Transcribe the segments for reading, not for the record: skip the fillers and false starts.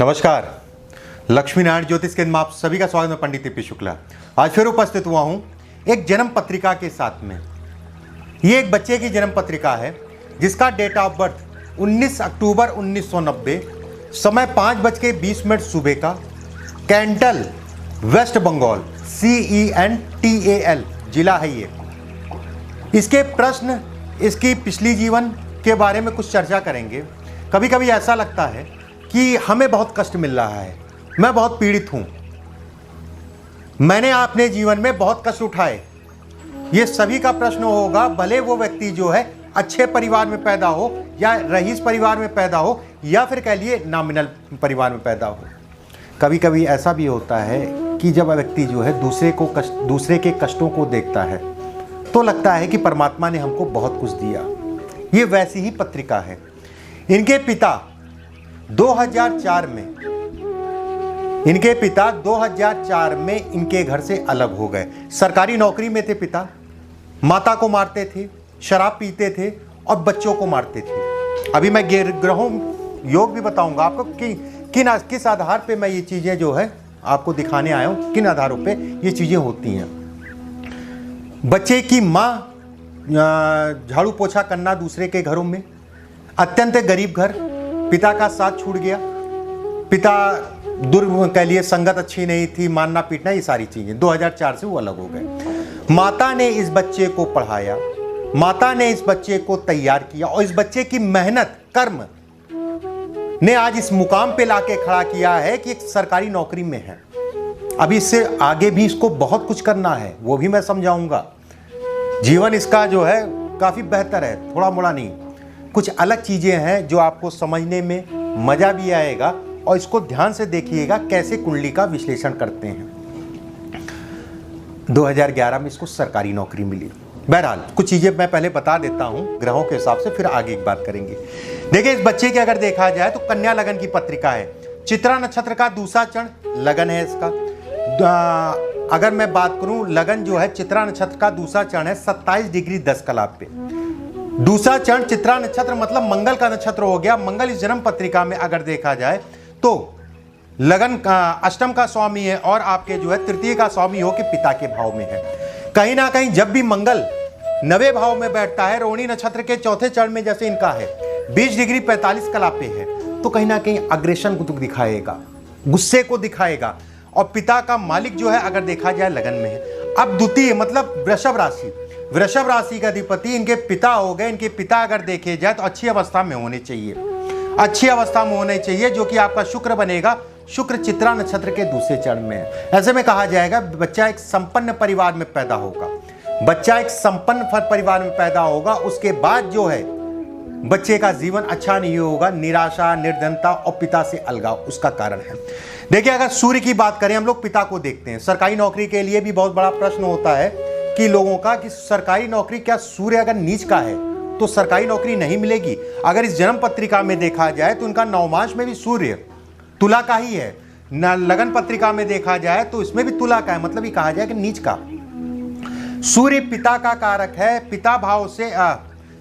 नमस्कार, लक्ष्मी नारायण ज्योतिष केंद्र में आप सभी का स्वागत है। पंडित टी.पी. शुक्ला आज फिर उपस्थित हुआ हूं एक जन्म पत्रिका के साथ में। ये एक बच्चे की जन्म पत्रिका है जिसका डेट ऑफ बर्थ 19 अक्टूबर 1990, समय 5:20 सुबह का, कैंटल, वेस्ट बंगाल, CENTAL जिला है ये। इसके प्रश्न, इसकी पिछली जीवन के बारे में कुछ चर्चा करेंगे। कभी कभी ऐसा लगता है कि हमें बहुत कष्ट मिल रहा है, मैं बहुत पीड़ित हूँ, मैंने अपने जीवन में बहुत कष्ट उठाए। ये सभी का प्रश्न होगा, भले वो व्यक्ति जो है अच्छे परिवार में पैदा हो या रईस परिवार में पैदा हो या फिर कह लिए नॉमिनल परिवार में पैदा हो। कभी कभी ऐसा भी होता है कि जब व्यक्ति जो है दूसरे के कष्टों को देखता है तो लगता है कि परमात्मा ने हमको बहुत कुछ दिया। ये वैसी ही पत्रिका है। इनके पिता 2004 में इनके घर से अलग हो गए। सरकारी नौकरी में थे पिता, माता को मारते थे, शराब पीते थे और बच्चों को मारते थे। अभी मैं ग्रहों योग भी बताऊंगा आपको कि किस आधार पे मैं ये चीज़ें जो है आपको दिखाने आया हूँ, किन आधारों पे ये चीज़ें होती हैं। बच्चे की माँ झाड़ू पोछा करना दूसरे के घरों में, अत्यंत गरीब घर, पिता का साथ छूट गया, पिता कह लिए संगत अच्छी नहीं थी, मारना पीटना, ये सारी चीज़ें। 2004 से वो अलग हो गए। माता ने इस बच्चे को पढ़ाया, माता ने इस बच्चे को तैयार किया और इस बच्चे की मेहनत कर्म ने आज इस मुकाम पे लाके खड़ा किया है कि एक सरकारी नौकरी में है। अभी इससे आगे भी इसको बहुत कुछ करना है, वो भी मैं समझाऊंगा। जीवन इसका जो है काफ़ी बेहतर है, थोड़ा मोड़ा नहीं। कुछ अलग चीज़ें हैं जो आपको समझने में मज़ा भी आएगा और इसको ध्यान से देखिएगा कैसे कुंडली का विश्लेषण करते हैं। 2011 में इसको सरकारी नौकरी मिली। बहरहाल कुछ चीज़ें मैं पहले बता देता हूँ ग्रहों के हिसाब से, फिर आगे की बात करेंगे। देखिए, इस बच्चे की अगर देखा जाए तो कन्या लगन की पत्रिका है। चित्रा नक्षत्र का दूसरा चरण लगन है इसका। अगर मैं बात करूं, लगन जो है चित्रा नक्षत्र का दूसरा चरण है 27 डिग्री 10 कला पे। दूसरा चरण चित्रा नक्षत्र मतलब मंगल का नक्षत्र हो गया। मंगल इस जन्म पत्रिका में अगर देखा जाए तो लगन का अष्टम का स्वामी है और आपके जो है तृतीय का स्वामी हो के पिता के भाव में है। कहीं ना कहीं जब भी मंगल 9वें भाव में बैठता है, रोहिणी नक्षत्र के चौथे चरण में जैसे इनका है 20 डिग्री 45 कला पे है, तो कहीं ना कहीं अग्रेशन को दिखाएगा, गुस्से को दिखाएगा। और पिता का मालिक जो है अगर देखा जाए लगन में है। अब द्वितीय मतलब वृषभ राशि, वृषभ राशि का अधिपति इनके पिता हो गए। इनके पिता अगर देखे जाए तो अच्छी अवस्था में होने चाहिए, अच्छी अवस्था में होने चाहिए, जो कि आपका शुक्र बनेगा। शुक्र चित्रा नक्षत्र के दूसरे चरण में है। ऐसे में कहा जाएगा बच्चा एक संपन्न परिवार में पैदा होगा, बच्चा एक संपन्न परिवार में पैदा होगा। उसके बाद जो है बच्चे का जीवन अच्छा नहीं होगा, निराशा, निर्धनता और पिता से अलगाव उसका कारण है। देखिए, अगर सूर्य की बात करें, हम लोग पिता को देखते हैं। सरकारी नौकरी के लिए भी बहुत बड़ा प्रश्न होता है कि लोगों का कि सरकारी नौकरी, क्या सूर्य अगर नीच का है तो सरकारी नौकरी नहीं मिलेगी? अगर इस जन्म पत्रिका में देखा जाए तो इनका नवमांश में भी सूर्य तुला का ही है। लगन पत्रिका में देखा जाए तो इसमें भी तुला का है, मतलब ये कहा जाए कि नीच का। सूर्य पिता का कारक है, पिता भाव से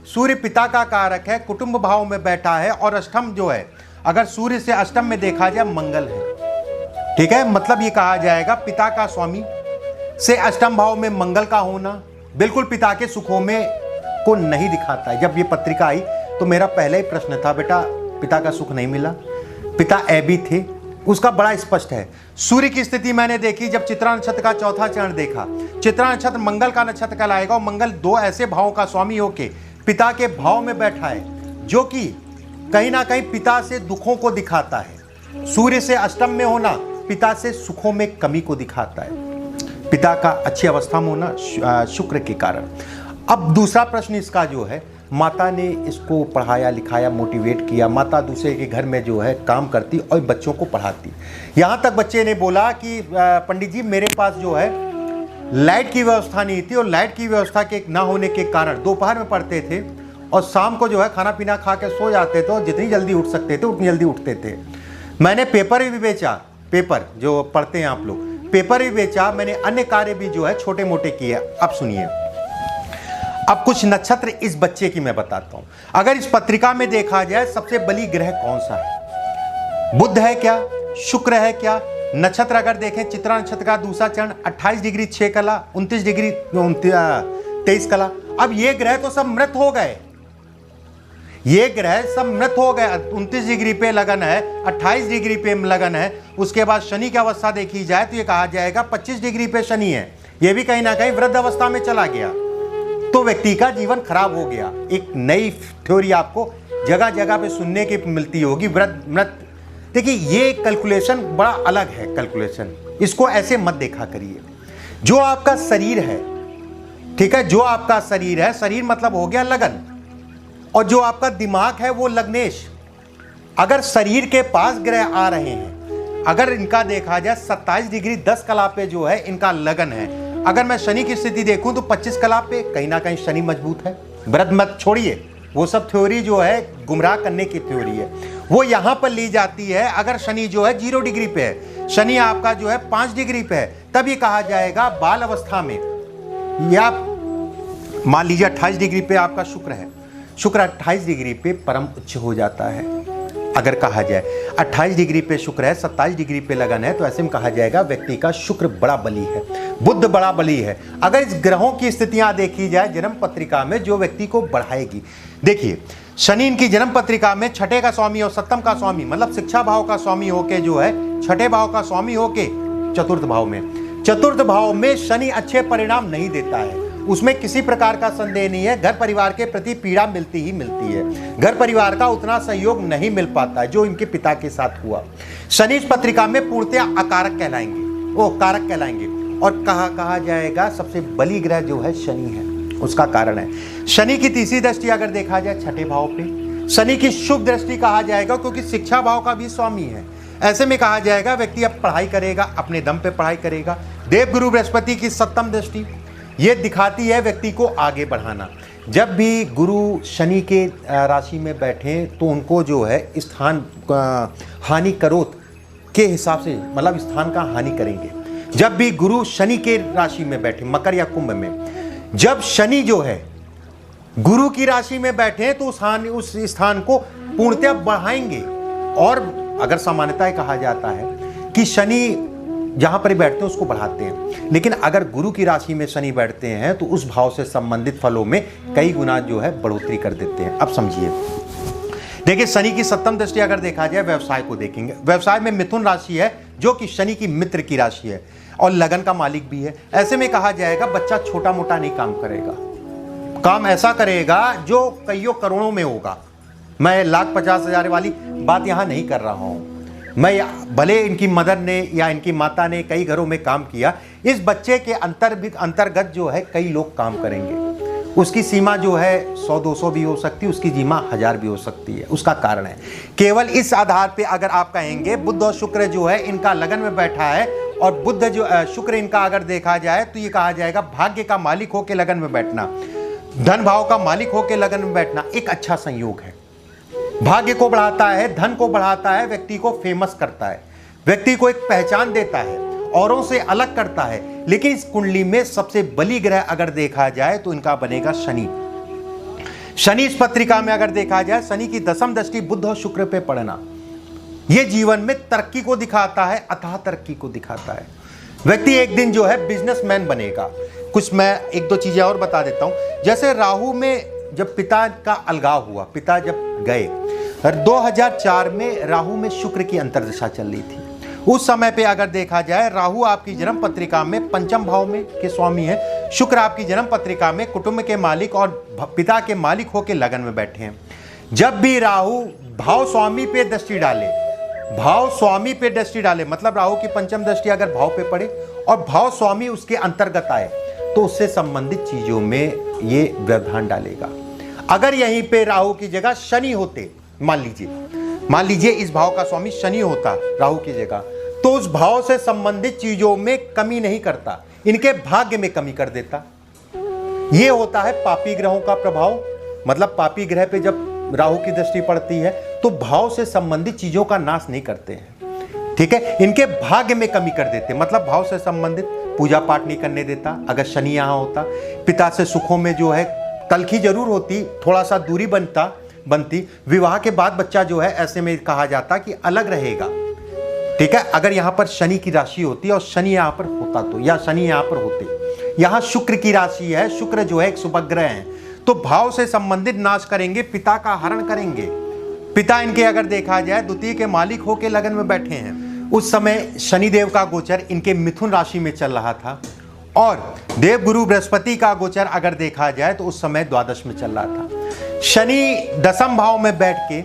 सूर्य पिता का कारक है, कुटुंब भाव में बैठा है। और अष्टम जो है, अगर सूर्य से अष्टम में देखा जाए मंगल है, ठीक है, मतलब ये कहा जाएगा पिता का स्वामी से अष्टम भाव में मंगल का होना बिल्कुल पिता के सुखों में को नहीं दिखाता है। जब ये पत्रिका आई तो मेरा पहला ही प्रश्न था, बेटा पिता का सुख नहीं मिला, पिता ऐबी थे, उसका बड़ा स्पष्ट है। सूर्य की स्थिति मैंने देखी जब चित्रा नक्षत्र का चौथा चरण देखा। चित्रा नक्षत्र मंगल का नक्षत्र कहलाएगा और मंगल 2 ऐसे भावों का स्वामी होके पिता के भाव में बैठा है, जो कि कहीं ना कहीं पिता से दुखों को दिखाता है। सूर्य से अष्टम में होना पिता से सुखों में कमी को दिखाता है, पिता का अच्छी अवस्था में होना शुक्र के कारण। अब दूसरा प्रश्न इसका जो है, माता ने इसको पढ़ाया लिखाया, मोटिवेट किया। माता दूसरे के घर में जो है काम करती और बच्चों को पढ़ाती। यहाँ तक बच्चे ने बोला कि पंडित जी मेरे पास जो है लाइट की व्यवस्था नहीं थी और लाइट की व्यवस्था के ना होने के कारण दोपहर में पढ़ते थे और शाम को जो है खाना पीना खा के सो जाते थे और जितनी जल्दी उठ सकते थे उतनी जल्दी उठते थे। मैंने पेपर भी बेचा, पेपर जो पढ़ते हैं आप लोग, पेपर भी बेचा, मैंने अन्य कार्य भी जो है छोटे मोटे किए। अब सुनिए, अब कुछ नक्षत्र इस बच्चे की मैं बताता हूं। अगर इस पत्रिका में देखा जाए सबसे बली ग्रह कौन सा है, बुध है क्या, शुक्र है क्या, नक्षत्र अगर देखें चित्रा नक्षत्र का दूसरा चरण 28 डिग्री 6 कला, 29 डिग्री 23 कला। अब ये ग्रह तो सब मृत हो गए, ये ग्रह सब मृत हो गए। 29 डिग्री पे लगन है, 28 डिग्री पे लगन है। उसके बाद शनि की अवस्था देखी जाए तो ये कहा जाएगा 25 डिग्री पे शनि है, ये भी कहीं ना कहीं वृद्ध अवस्था में चला गया, तो व्यक्ति का जीवन खराब हो गया। एक नई थ्योरी आपको जगह जगह पे सुनने की मिलती होगी, वृद्ध मृत। देखिए ये कैलकुलेशन बड़ा अलग है कैलकुलेशन, इसको ऐसे मत देखा करिए। जो आपका शरीर है, ठीक है, जो आपका शरीर है, शरीर मतलब हो गया लगन, और जो आपका दिमाग है वो लग्नेश। अगर शरीर के पास ग्रह आ रहे हैं, अगर इनका देखा जाए 27 डिग्री 10 कला पे जो है इनका लगन है, अगर मैं शनि की स्थिति देखूं तो 25 कला पे कहीं ना कहीं शनि मजबूत है। वृद्ध मत छोड़िए, वो सब थ्योरी जो है गुमराह करने की थ्योरी है, वो यहां पर ली जाती है। अगर शनि जो है 0 डिग्री पे है, शनि आपका जो है 5 डिग्री पे है, तब ये कहा जाएगा बाल अवस्था में, या मान लीजिए 28 डिग्री पे आपका शुक्र है, शुक्र 28 डिग्री पे परम उच्च हो जाता है। अगर कहा जाए 28 डिग्री पे शुक्र है, 27 डिग्री पे लगन है, तो ऐसे में कहा जाएगा व्यक्ति का शुक्र बड़ा बली है, बुध बड़ा बली है। अगर इस ग्रहों की स्थितियां देखी जाए जन्म पत्रिका में, जो व्यक्ति को बढ़ाएगी, देखिए शनि इनकी जन्म पत्रिका में छठे का स्वामी और सप्तम का स्वामी, मतलब शिक्षा भाव का स्वामी होके जो है, छठे भाव का स्वामी होके चतुर्थ भाव में, चतुर्थ भाव में शनि अच्छे परिणाम नहीं देता है, उसमें किसी प्रकार का संदेह नहीं है। घर परिवार के प्रति पीड़ा मिलती ही मिलती है, घर परिवार का उतना सहयोग नहीं मिल पाता है जो इनके पिता के साथ हुआ। शनि इस पत्रिका में पूर्णतः अकारक कहलाएंगे, वो कारक कहलाएंगे, और कहा जाएगा सबसे बली ग्रह जो है शनि है। उसका कारण है शनि की तीसरी दृष्टि अगर देखा जाए छठे भाव पे, शनि की शुभ दृष्टि कहा जाएगा, क्योंकि शिक्षा भाव का भी स्वामी है। ऐसे में कहा जाएगा व्यक्ति अब पढ़ाई करेगा, अपने दम पे पढ़ाई करेगा। देवगुरु बृहस्पति की सप्तम दृष्टि ये दिखाती है व्यक्ति को आगे बढ़ाना। जब भी गुरु शनि के राशि में बैठे तो उनको जो है स्थान हानि करोत के हिसाब से, मतलब स्थान का हानि करेंगे। जब भी गुरु शनि के राशि में बैठे, मकर या कुंभ में, जब शनि जो है गुरु की राशि में बैठे तो उस स्थान को पूर्णतः बढ़ाएंगे। और अगर सामान्यतः कहा जाता है कि शनि जहां पर बैठते हैं उसको बढ़ाते हैं, लेकिन अगर गुरु की राशि में शनि बैठते हैं तो उस भाव से संबंधित फलों में कई गुना जो है बढ़ोतरी कर देते हैं। अब समझिए, देखिए शनि की सप्तम दृष्टि अगर देखा जाए व्यवसाय को देखेंगे, व्यवसाय में मिथुन राशि है जो कि शनि की मित्र की राशि है और लगन का मालिक भी है। ऐसे में कहा जाएगा बच्चा छोटा मोटा नहीं काम करेगा, काम ऐसा करेगा जो कईयों करोड़ों में होगा। मैं 1,50,000 वाली बात यहाँ नहीं कर रहा हूँ, मैं भले इनकी मदर ने या इनकी माता ने कई घरों में काम किया, इस बच्चे के अंतर्गत जो है कई लोग काम करेंगे। उसकी सीमा जो है 100-200 भी हो सकती है, उसकी सीमा 1000 भी हो सकती है। उसका कारण है केवल इस आधार पे अगर आप कहेंगे बुध और शुक्र जो है इनका लगन में बैठा है, और बुध जो शुक्र इनका अगर देखा जाए तो ये कहा जाएगा भाग्य का मालिक होकर लगन में बैठना, धन भाव का मालिक होकर लगन में बैठना एक अच्छा संयोग है। भाग्य को बढ़ाता है, धन को बढ़ाता है, व्यक्ति को फेमस करता है, व्यक्ति को एक पहचान देता है, औरों से अलग करता है। लेकिन इस कुंडली में सबसे बली ग्रह अगर देखा जाए तो इनका बनेगा शनि। शनि इस पत्रिका में अगर देखा जाए, शनि की दसम दृष्टि बुध और शुक्र पे पड़ना, यह जीवन में तरक्की को दिखाता है, अथाह तरक्की को दिखाता है। व्यक्ति एक दिन जो है बिजनेसमैन बनेगा। कुछ मैं एक दो चीजें और बता देता हूं। जैसे राहु में जब पिता का अलगाव हुआ, पिता जब गए, 2004 में राहु में शुक्र की अंतर्दशा चल रही थी। उस समय पे अगर देखा जाए, राहु आपकी जन्म पत्रिका में पंचम भाव में के स्वामी है, शुक्र आपकी जन्म पत्रिका में कुटुंब के मालिक और पिता के मालिक होकर लगन में बैठे हैं। जब भी राहु भाव स्वामी पे दृष्टि डाले, भाव स्वामी पे दृष्टि डाले, मतलब राहु की पंचम दृष्टि अगर भाव पे पड़े और भाव स्वामी उसके अंतर्गत आए, तो उससे संबंधित चीजों में ये व्यवधान डालेगा। अगर यहीं पे राहु की जगह शनि होते, मान लीजिए इस भाव का स्वामी शनि होता राहु की जगह, तो उस भाव से संबंधित चीजों में कमी नहीं करता, इनके भाग्य में कमी कर देता। यह होता है पापी ग्रहों का प्रभाव। मतलब पापी ग्रह पे जब राहु की दृष्टि पड़ती है तो भाव से संबंधित चीजों का नाश नहीं करते हैं, ठीक है, इनके भाग्य में कमी कर देते। मतलब भाव से संबंधित पूजा पाठ नहीं करने देता। अगर शनि यहां होता, पिता से सुखों में जो है तलखी जरूर होती, थोड़ा सा दूरी बनता, बनती। विवाह के बाद बच्चा जो है ऐसे में कहा जाता कि अलग रहेगा, ठीक है। अगर यहाँ पर शनि की राशि होती और शनि यहाँ पर होता तो, या शनि यहाँ पर होते, यहाँ शुक्र की राशि है, शुक्र जो है एक शुभग्रह है, तो भाव से संबंधित नाश करेंगे, पिता का हरण करेंगे। पिता इनके अगर देखा जाए द्वितीय के मालिक होके लगन में बैठे हैं। उस समय शनिदेव का गोचर इनके मिथुन राशि में चल रहा था और देवगुरु बृहस्पति का गोचर अगर देखा जाए तो उस समय द्वादश में चल रहा था। शनि दसम भाव में बैठ के,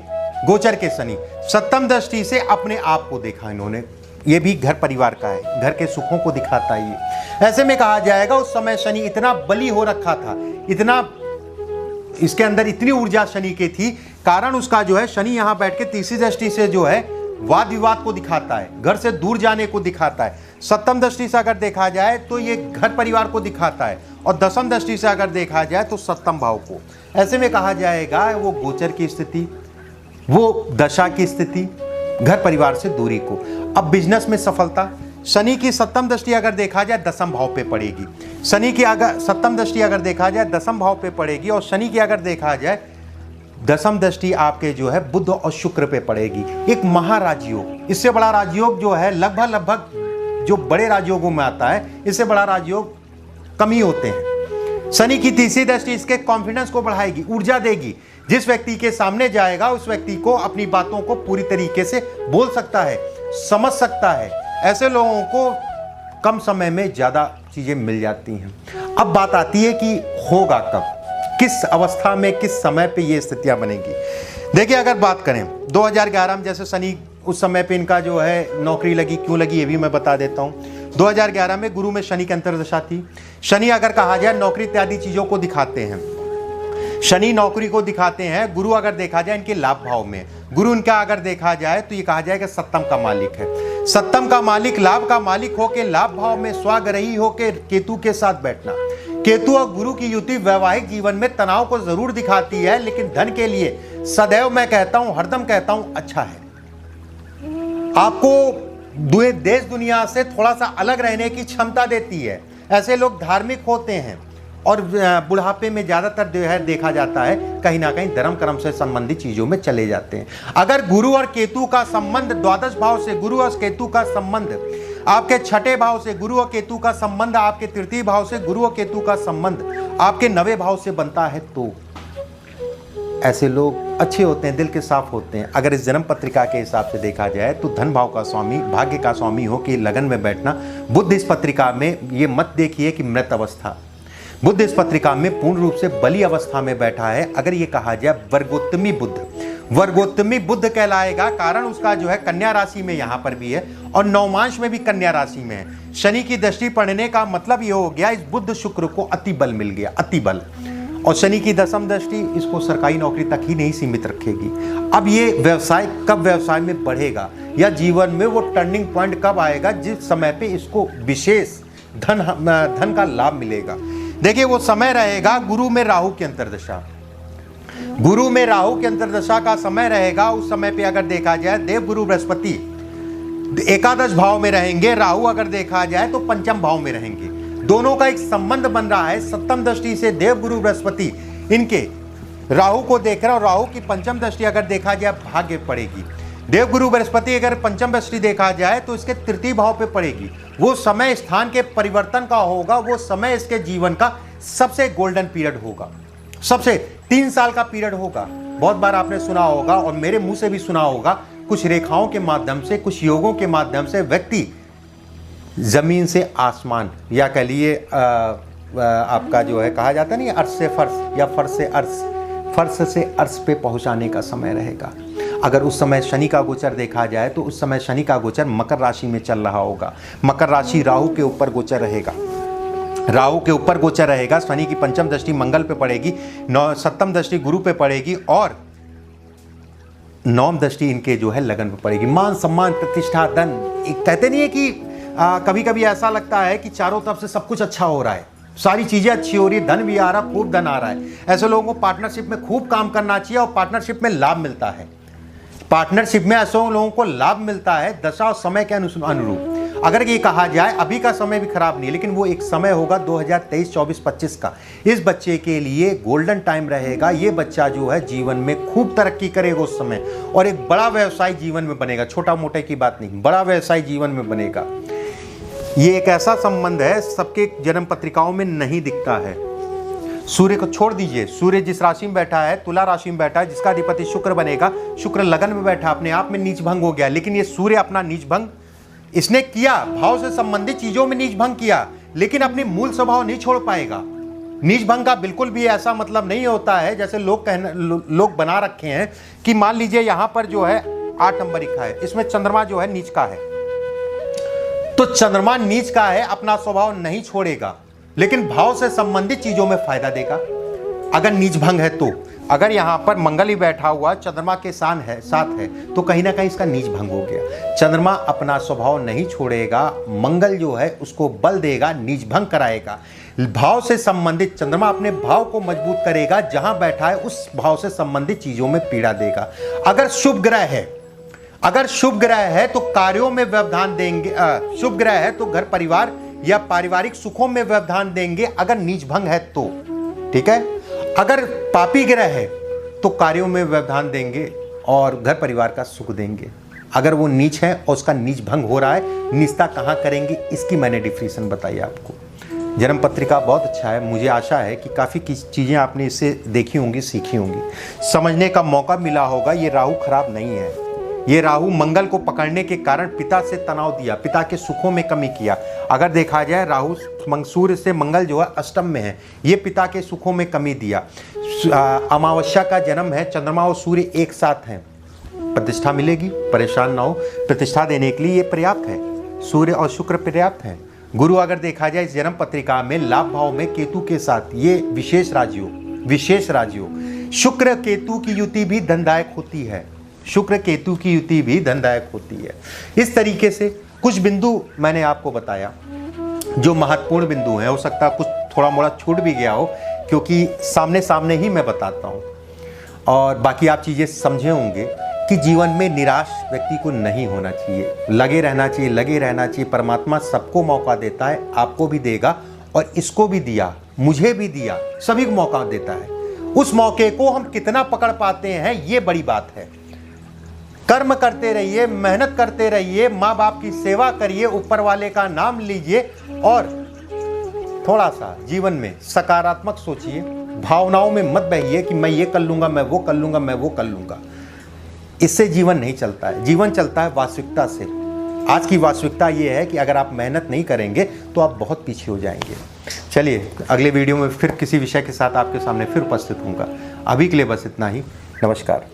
गोचर के शनि सप्तम दृष्टि से अपने आप को देखा इन्होंने। ये भी घर परिवार का है, घर के सुखों को दिखाता है ये। ऐसे में कहा जाएगा उस समय शनि इतना बली हो रखा था, इतना इसके अंदर इतनी ऊर्जा शनि की थी, कारण उसका जो है शनि यहाँ बैठ के तीसरी दृष्टि से जो है वाद विवाद को दिखाता है, घर से दूर जाने को दिखाता है। सप्तम दृष्टि से अगर देखा जाए तो ये घर परिवार को दिखाता है और दसम दृष्टि से अगर देखा जाए तो सप्तम भाव को। ऐसे में कहा जाएगा वो गोचर की स्थिति, वो दशा की स्थिति, घर परिवार से दूरी को। अब बिजनेस में सफलता, शनि की सप्तम दृष्टि अगर देखा जाए दसम भाव पे पड़ेगी। शनि की अगर सप्तम दृष्टि अगर देखा जाए दसम भाव पे पड़ेगी और शनि की अगर देखा जाए दसम दृष्टि आपके जो है बुध और शुक्र पे पड़ेगी। एक महाराजयोग, इससे बड़ा राजयोग जो है लगभग जो बड़े राजयोगों में आता है, इससे बड़ा राजयोग कम ही होते हैं। शनि की तीसरी दृष्टि इसके कॉन्फिडेंस को बढ़ाएगी, ऊर्जा देगी। जिस व्यक्ति के सामने जाएगा उस व्यक्ति को अपनी बातों को पूरी तरीके से बोल सकता है, समझ सकता है। ऐसे लोगों को कम समय में ज्यादा चीजें मिल जाती हैं। अब बात आती है कि होगा कब, किस अवस्था में, किस समय पे ये स्थितियां बनेंगी। देखिए अगर बात करें 2011 में, जैसे शनि उस समय पे इनका जो है नौकरी लगी, क्यों लगी ये भी मैं बता देता हूँ। 2011 में गुरु में शनि की अंतर्दशा थी। शनि अगर कहा जाए नौकरी इत्यादि चीजों को दिखाते हैं, शनि नौकरी को दिखाते हैं। गुरु अगर देखा जाए इनके लाभ भाव में, गुरु इनका अगर देखा जाए तो ये कहा जाए कि सप्तम का मालिक है। सप्तम का मालिक, लाभ का मालिक होके लाभ भाव में स्वाग्रही होके केतु के साथ बैठना। केतु और गुरु की युति वैवाहिक जीवन में तनाव को जरूर दिखाती है, लेकिन धन के लिए सदैव मैं कहता हूं, हरदम कहता हूं, अच्छा है। आपको देश दुनिया से थोड़ा सा अलग रहने की क्षमता देती है। ऐसे लोग धार्मिक होते हैं और बुढ़ापे में ज्यादातर जो है देखा जाता है कहीं ना कहीं धर्म कर्म से संबंधित चीजों में चले जाते हैं। अगर गुरु और केतु का संबंध द्वादश भाव से, गुरु और केतु का संबंध आपके छठे भाव से, गुरु और केतु का संबंध आपके तृतीय भाव से, गुरु और केतु का संबंध आपके नवे भाव से बनता है, तो ऐसे लोग अच्छे होते हैं, दिल के साफ होते हैं। अगर इस जन्म पत्रिका के हिसाब से देखा जाए तो धन भाव का स्वामी, भाग्य का स्वामी हो कि लगन में बैठना। बुध इस पत्रिका में ये मत देखिए कि मृत अवस्था, बुध इस पत्रिका में पूर्ण रूप से बली अवस्था में बैठा है। अगर ये कहा जाए वर्गोत्तमी बुध, वर्गोत्तमी बुध कहलाएगा, कारण उसका जो है कन्या राशि में यहाँ पर भी है और नवमांश में भी कन्या राशि में है। शनि की दृष्टि पड़ने का मतलब ये हो गया इस बुध शुक्र को अति बल मिल गया, अति बल। और शनि की दसम दृष्टि इसको सरकारी नौकरी तक ही नहीं सीमित रखेगी। अब ये व्यवसाय कब व्यवसाय में बढ़ेगा या जीवन में वो टर्निंग पॉइंट कब आएगा जिस समय पे इसको विशेष धन का लाभ मिलेगा। देखिए वो समय रहेगा गुरु में राहु की अंतर्दशा, गुरु में राहु की अंतर्दशा का समय रहेगा। उस समय पे अगर देखा जाए देवगुरु बृहस्पति एकादश भाव में रहेंगे, राहु अगर देखा जाए तो पंचम भाव में रहेंगे। दोनों का एक संबंध बन रहा है। सप्तम दृष्टि से देवगुरु बृहस्पति इनके राहु को देख रहे हैं और राहु की पंचम दृष्टि अगर देखा जाए भाग्य पड़ेगी। देवगुरु बृहस्पति अगर पंचम दृष्टि देखा जाए तो इसके तृतीय भाव पे पड़ेगी। वो समय स्थान के परिवर्तन का होगा, वो समय इसके जीवन का सबसे गोल्डन पीरियड होगा, सबसे 3 साल का पीरियड होगा। बहुत बार आपने सुना होगा और मेरे मुंह से भी सुना होगा, कुछ रेखाओं के माध्यम से, कुछ योगों के माध्यम से व्यक्ति जमीन से आसमान या कह लिए आपका जो है कहा जाता नहीं अर्श से फर्श या फर्श से अर्श, फर्श से अर्श पे पहुंचाने का समय रहेगा। अगर उस समय शनि का गोचर देखा जाए तो उस समय शनि का गोचर मकर राशि में चल रहा होगा। मकर राशि राहु के ऊपर गोचर रहेगा, राहु के ऊपर गोचर रहेगा। शनि की पंचम दृष्टि मंगल पे पड़ेगी, सप्तम दृष्टि गुरु पे पड़ेगी और नवम दृष्टि इनके जो है लगन पे पड़ेगी। मान सम्मान प्रतिष्ठा धन, एक कहते नहीं है कि कभी कभी ऐसा लगता है कि चारों तरफ से सब कुछ अच्छा हो रहा है, सारी चीजें अच्छी हो रही है, धन भी आ रहा, खूब धन आ रहा है। ऐसे लोगों को पार्टनरशिप में खूब काम करना चाहिए और पार्टनरशिप में लाभ मिलता है। पार्टनरशिप में ऐसे लोगों को लाभ मिलता है दशा और समय के अनुरूप। अगर ये कहा जाए अभी का समय भी खराब नहीं है, लेकिन वो एक समय होगा 2023, 24, 25 का, इस बच्चे के लिए गोल्डन टाइम रहेगा। ये बच्चा जो है जीवन में खूब तरक्की करेगा उस समय, और एक बड़ा व्यवसाय जीवन में बनेगा। छोटा मोटे की बात नहीं, बड़ा व्यवसाय जीवन में बनेगा। ये एक ऐसा संबंध है सबके जन्म पत्रिकाओं में नहीं दिखता है। सूर्य को छोड़ दीजिए, सूर्य जिस राशि में बैठा है, तुला राशि में बैठा है, जिसका अधिपति शुक्र बनेगा, शुक्र लगन में बैठा, अपने आप में नीच भंग हो गया। लेकिन ये सूर्य अपना नीच भंग इसने किया, भाव से संबंधित चीजों में नीच भंग किया, लेकिन अपनी मूल स्वभाव नहीं छोड़ पाएगा। नीच भंग का बिल्कुल भी ऐसा मतलब नहीं होता है जैसे लोग बना रखे हैं कि मान लीजिए यहां पर जो है 8 नंबर लिखा है, इसमें चंद्रमा जो है नीच का है, तो चंद्रमा नीच का है, अपना स्वभाव नहीं छोड़ेगा, लेकिन भाव से संबंधित चीजों में फायदा देगा अगर नीच भंग है तो। अगर यहां पर मंगल ही बैठा हुआ चंद्रमा के साथ है तो कहीं ना कहीं इसका नीच भंग हो गया। चंद्रमा अपना स्वभाव नहीं छोड़ेगा, मंगल जो है उसको बल देगा, नीच भंग कराएगा। भाव से संबंधित चंद्रमा अपने भाव को मजबूत करेगा, जहां बैठा है उस भाव से संबंधित चीजों में पीड़ा देगा। अगर शुभ ग्रह है तो कार्यों में व्यवधान देंगे, शुभ ग्रह है तो घर परिवार या पारिवारिक सुखों में व्यवधान देंगे अगर नीच भंग है तो, ठीक है। अगर पापी ग्रह है तो कार्यों में व्यवधान देंगे और घर परिवार का सुख देंगे। अगर वो नीच है और उसका नीच भंग हो रहा है, निष्ठा कहां करेंगे इसकी मैंने डिफिनेशन बताई आपको। जन्म पत्रिका बहुत अच्छा है, मुझे आशा है कि काफ़ी चीज़ें आपने इससे देखी होंगी, सीखी होंगी, समझने का मौका मिला होगा। ये राहु खराब नहीं है, ये राहु मंगल को पकड़ने के कारण पिता से तनाव दिया, पिता के सुखों में कमी किया। अगर देखा जाए राहु सूर्य से मंगल जो है अष्टम में है, ये पिता के सुखों में कमी दिया। अमावस्या का जन्म है, चंद्रमा और सूर्य एक साथ हैं, प्रतिष्ठा मिलेगी, परेशान ना हो। प्रतिष्ठा देने के लिए ये पर्याप्त है, सूर्य और शुक्र पर्याप्त है। गुरु अगर देखा जाए इस जन्म पत्रिका में लाभ भाव में केतु के साथ, ये विशेष राजयोग। शुक्र केतु की युति भी धनदायक होती है, शुक्र केतु की युति भी धनदायक होती है। इस तरीके से कुछ बिंदु मैंने आपको बताया जो महत्वपूर्ण बिंदु हैं। हो सकता है कुछ थोड़ा मोड़ा छूट भी गया हो, क्योंकि सामने सामने ही मैं बताता हूँ, और बाकी आप चीज़ें समझे होंगे कि जीवन में निराश व्यक्ति को नहीं होना चाहिए, लगे रहना चाहिए। परमात्मा सबको मौका देता है, आपको भी देगा, और इसको भी दिया, मुझे भी दिया, सभी को मौका देता है। उस मौके को हम कितना पकड़ पाते हैं ये बड़ी बात है। कर्म करते रहिए, मेहनत करते रहिए, माँ बाप की सेवा करिए, ऊपर वाले का नाम लीजिए, और थोड़ा सा जीवन में सकारात्मक सोचिए, भावनाओं में मत बहिए कि मैं ये कर लूँगा, मैं वो कर लूँगा, मैं वो कर लूँगा। इससे जीवन नहीं चलता है, जीवन चलता है वास्तविकता से। आज की वास्तविकता ये है कि अगर आप मेहनत नहीं करेंगे तो आप बहुत पीछे हो जाएंगे। चलिए अगले वीडियो में फिर किसी विषय के साथ आपके सामने फिर उपस्थित होऊंगा। अभी के लिए बस इतना ही, नमस्कार।